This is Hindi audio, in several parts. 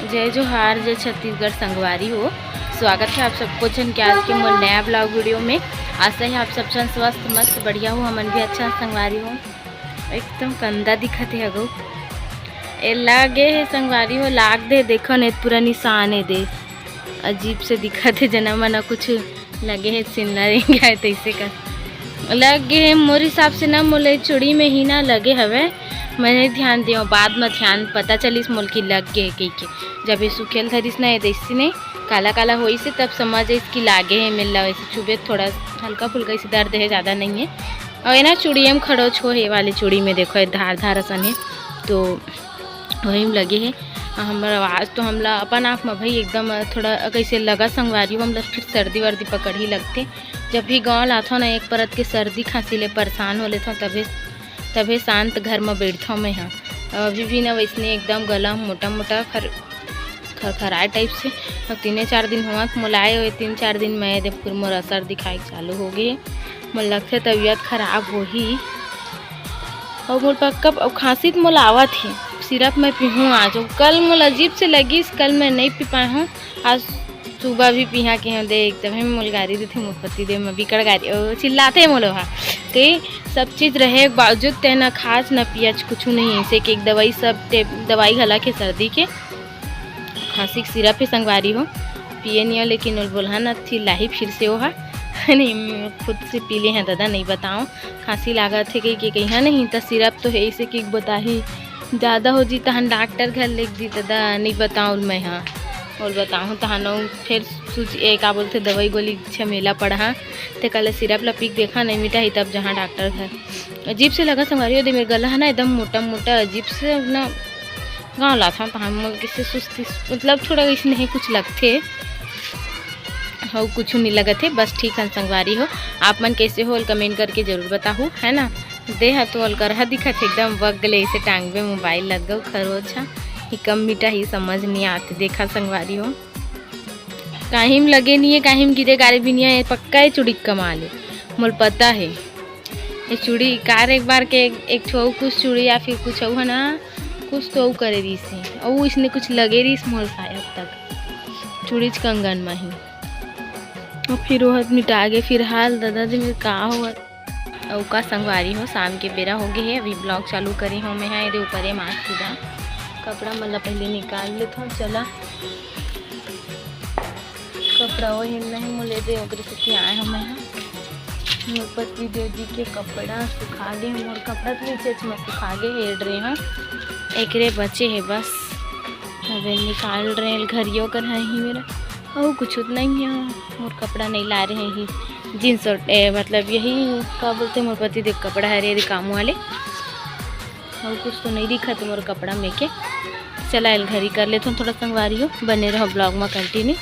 जय जोहार, जय छत्तीसगढ़ संगवारी हो। स्वागत है आप सबको जन के आज के मोर नया ब्लॉग वीडियो में। आशा है आप सब जन स्वस्थ मस्त बढ़िया हो, हमन भी अच्छा संगवारी हो। एकदम कंधा दिखत है अगो ए लागे है संगवारी हो, लाग दे देखो ने पूरा निशान है दे, अजीब से दिखत है। जना मना कुछ लगे है सिनरी गए तैसे का लगे है। मोर हिसाब से ना मोले चूड़ी में ही ना लगे हवे, मैंने ध्यान दियो बाद में ध्यान पता चलिस मोल की लग गए कही के। जब ये सुखेल धरिस ना ऐसी नहीं काला काला होई से तब समझ इसकी लागे है मिल वैसे चुभे थोड़ा हल्का फुल्का इसी दर्द है, ज़्यादा नहीं है। और ये ना चूड़ी हम खड़ो छो है वाली चूड़ी में देखो धार धार असन है तो वही में लगे है। हमारा आवाज़ तो हमला अपन आप में भाई एकदम थोड़ा कैसे लगा संगवारी हो, हमला फिर सर्दी वर्दी पकड़ ही लगते। जब भी गाँव लाथो ना एक परत के सर्दी खांसी ले परेशान हो लेता तभी शांत घर में बैठता हूँ मैं। हाँ अभी भी ना वैसने एकदम गला मोटा मोटा खरखराए टाइप से। और 3-4 दिन हुआ मुलाए हुए 3-4 दिन में जब फिर मोर असर दिखाई चालू हो गए। मोर लगते तबीयत खराब हो ही और मोर पक्का और खांसी तो मोल आवत है। सिरप मैं पीहूँ आज, कल मोल अजीब से लगी, कल मैं नहीं पी पाई हूँ। आज सुबह भी पिहा के हैं दे एकदम है मोल गारी दी थी मुफ्ती दे में बिकड़ गारी चिल्लाते मोलो। हाँ कई सब चीज़ रहे बावजूद ते ना खास ना पियाज कुछ नहीं, ऐसे कि एक दवाई सब दवाई घला के सर्दी के खांसी की सिरप है संगवारी हो पिए नहीं हो, लेकिन बोला ना थी लाही फिर से वो नहीं खुद से पी ले हैं दादा नहीं बताऊँ खांसी लागत है कहीं है नहीं तो सिरप तो है ऐसे कि बता ही ज़्यादा हो जी तहन डॉक्टर घर लिख दी दादा नहीं बताऊँ मैं। हाँ और बताऊँ तहनो फिर सूच एक आ बोलते दवाई गोली झमेला पड़ा तो कल सिरप ला पीक देखा नहीं मिटा ही तब जहाँ डॉक्टर घर। अजीब से लगा संगवारी हो दे मेरे गला है ना एकदम मोटा मोटा अजीब से ना गाँव ला था तो हम किससे सुस्ती मतलब थोड़ा इसमें नहीं कुछ लगते हो कुछ नहीं लगते बस ठीक है संगवारी हो। आप मन कैसे हो कमेंट करके ज़रूर बताओ है ना। दे हा तो अलकर दिखत एकदम वग गले ऐसे टांग पे मोबाइल लग गो खरोचा ही कम मीठा ही समझ नहीं आती। देखा संगवारी हो कहीं में लगे नहीं है, कहीं में गिरे गारे भी नहीं है, पक्का है चूड़ी कमा ले मोल पता है। ये चूड़ी कार एक बार के एक ठो कुछ चूड़ी या फिर कुछ है ना कुछ तो करे रही से और इसने कुछ लगे रही मोल शायद तक चूड़ी कंगन में ही और फिर वो मिटा गए। फिर हाल दादा जी मेरे का हुआ और का संगवारी हो शाम के बेरा हो गए है, अभी ब्लॉग चालू करी हूँ मैं। ये ऊपर है मास्क सीधा कपड़ा मतलब पहले निकाल लेता हूँ। चला कपड़ा वो हिलना है मोले दे ओकरे से आए हम मैं मोर पति देव जी के कपड़ा सुखा गए मोर कपड़ा तो नीचे में सुखा गए हेड रहे हैं एक रे बचे है बस अबे निकाल रहे हैं घरियों कर है ही मेरा और कुछ नहीं है। मोर कपड़ा नहीं ला रहे हैं ही जीन्स और मतलब यही क्या बोलते मोर पति देव कपड़ा है रे काम वाले और कुछ तो नहीं दिखा तो मोर कपड़ा में के चला घरी कर लेते थोड़ा संगवारी हो। बने रहो ब्लॉग में कंटिन्यू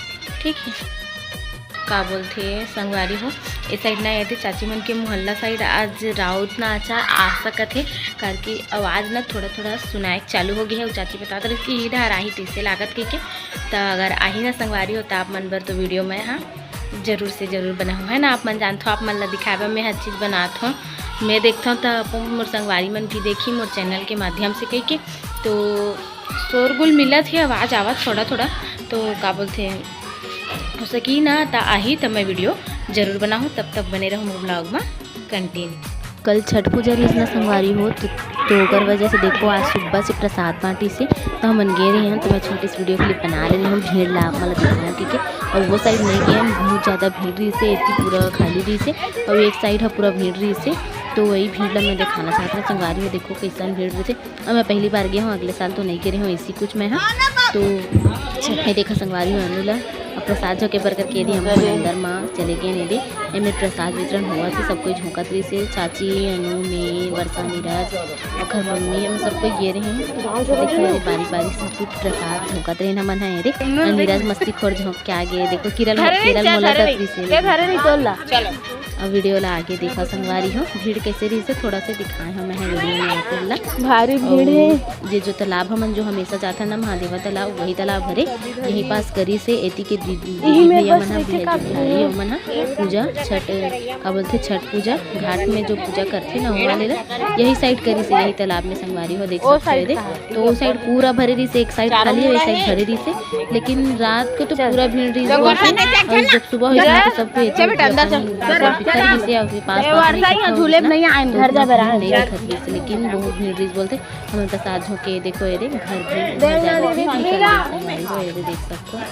ठीक है। का बोलते संगवारी हो इस साइड ना आए चाची मन के मोहल्ला साइड आज राउत ना अचार आ सकत है करके आवाज़ ना थोड़ा थोड़ा सुनाए चालू हो गया है। चाची बता रहे कि ही डर आही तीसरे लागत के तो अगर आही ना संगवारी हो तो आप मन बर तो वीडियो में हाँ जरूर से ज़रूर बनाऊँ है ना। आप मन जानते हो आप मन ला दिखावा में हर चीज़ बनाता हूँ मैं देखता हूँ तो मोर संगवारी मन भी देखी मोर चैनल के माध्यम से कही के तो शोरगुल मिला थे आवाज़ आवाज़ थोड़ा थोड़ा तो का बोलते हो सकी ना ता आही तब मैं वीडियो ज़रूर बनाऊँ। तब तक बने रहूँ ब्लॉग में कंटिन्यू। कल छठ पूजा रही ना संगवारी हो तो अगर वजह से देखो आज सुबह से प्रसाद बांटी से तो हम गए रहे हैं तो मैं छोटी सी वीडियो क्लिप बना रही हूँ। भीड़ ला मतलब दिखाना ठीक है और वो साइड नहीं गए बहुत ज़्यादा भीड़ रही से इतनी पूरा खाली रही से और एक साइड है पूरा भीड़ रही से तो वही भीड़ ला मैं दिखाना चाहता हूँ संगवारी में। देखो कैसा भीड़ रही थे और मैं पहली बार गया हूँ, अगले साल तो नहीं गए रही हूँ इसी कुछ में हाँ तो मैं देखा संगवारी हूँ अनुला और प्रसाद झोंके पर करके दी हम अंदर माँ चले गए नहीं दी में प्रसाद वितरण हुआ थी सब कोई झोंकत रही से चाची अनु में वर्षा नीरज और घर मम्मी हम सब कोई गे रहे हैं देखिए बारी बारी सब कुछ प्रसाद झोंकत रहे मन है रे नीरज मस्ती खोर झोंक के आगे देखो किरल मोला से अब वीडियो ला आगे देखा संगवारी हो भीड़ कैसे रही से थोड़ा सा दिखाए हम है वीडियो में आपला भारी भीड़ है। ये जो तालाब हमन जो हमेशा जाता ना महादेवा तालाब वही तालाब भरे यहीं पास करी से एती के भैया मन बिहारी मन पूजा छठ का बोलते छठ पूजा घाट में जो पूजा करते ना वो वाले यही साइड करी से यही तालाब में संगवारी हो देख सकते हो। तो वो साइड पूरा भरे रही से एक साइड खाली है एक साइड भरे रही से लेकिन रात को तो पूरा भीड़ रही और जब सुबह हो जाए तो सब झूले में नहीं आए घर जा बरा लेकिन बहुत भीड़ रही बोलते हम तो साथ होके देखो ये घर भी देख सकते हो।